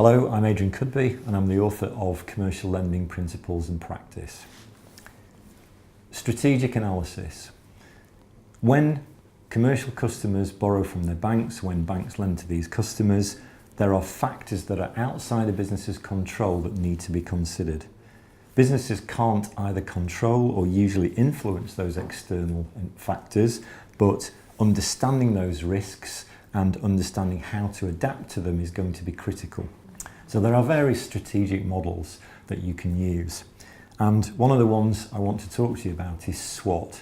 Hello, I'm Adrian Cudby and I'm the author of Commercial Lending Principles and Practice. Strategic analysis. When commercial customers borrow from their banks, when banks lend to these customers, there are factors that are outside a business's control that need to be considered. Businesses can't either control or usually influence those external factors, but understanding those risks and understanding how to adapt to them is going to be critical. So there are various strategic models that you can use. And one of the ones I want to talk to you about is Swot.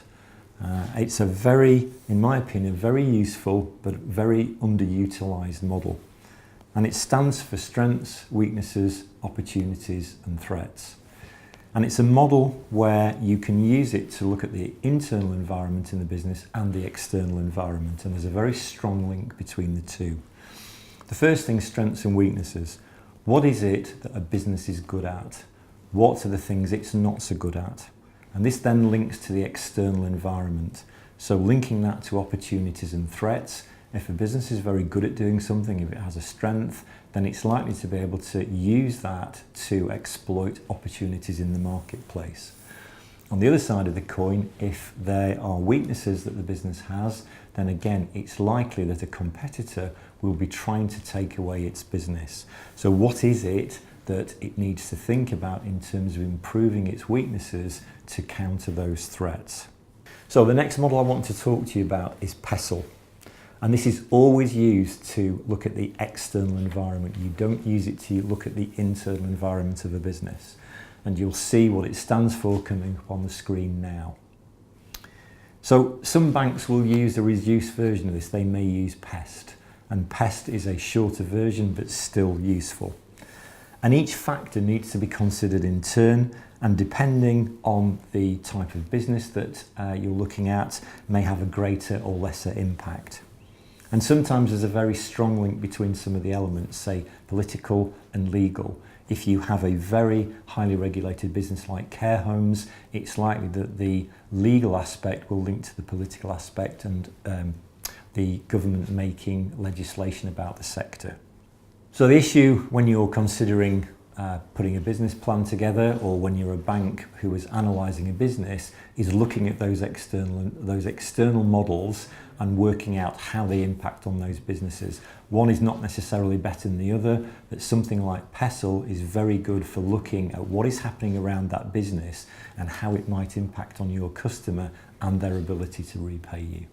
It's a very, in my opinion, very useful but very underutilised model. And it stands for strengths, weaknesses, opportunities and threats. And it's a model where you can use it to look at the internal environment in the business and the external environment. And there's a very strong link between the two. The first thing, strengths and weaknesses. What is it that a business is good at? What are the things it's not so good at? And this then links to the external environment. So linking that to opportunities and threats. If a business is very good at doing something, if it has a strength, then it's likely to be able to use that to exploit opportunities in the marketplace. On the other side of the coin, if there are weaknesses that the business has, then again, it's likely that a competitor will be trying to take away its business. So what is it that it needs to think about in terms of improving its weaknesses to counter those threats? So the next model I want to talk to you about is Pestle. And this is always used to look at the external environment. You don't use it to look at the internal environment of a business. And you'll see what it stands for coming up on the screen now. So some banks will use a reduced version of this. They may use PEST. And PEST is a shorter version but still useful. And each factor needs to be considered in turn, and depending on the type of business that you're looking at, may have a greater or lesser impact. And sometimes there's a very strong link between some of the elements, say political and legal. If you have a very highly regulated business like care homes, it's likely that the legal aspect will link to the political aspect and the government making legislation about the sector. So the issue when you're considering putting a business plan together, or when you're a bank who is analysing a business, is looking at those external models and working out how they impact on those businesses. One is not necessarily better than the other, but something like Pestle is very good for looking at what is happening around that business and how it might impact on your customer and their ability to repay you.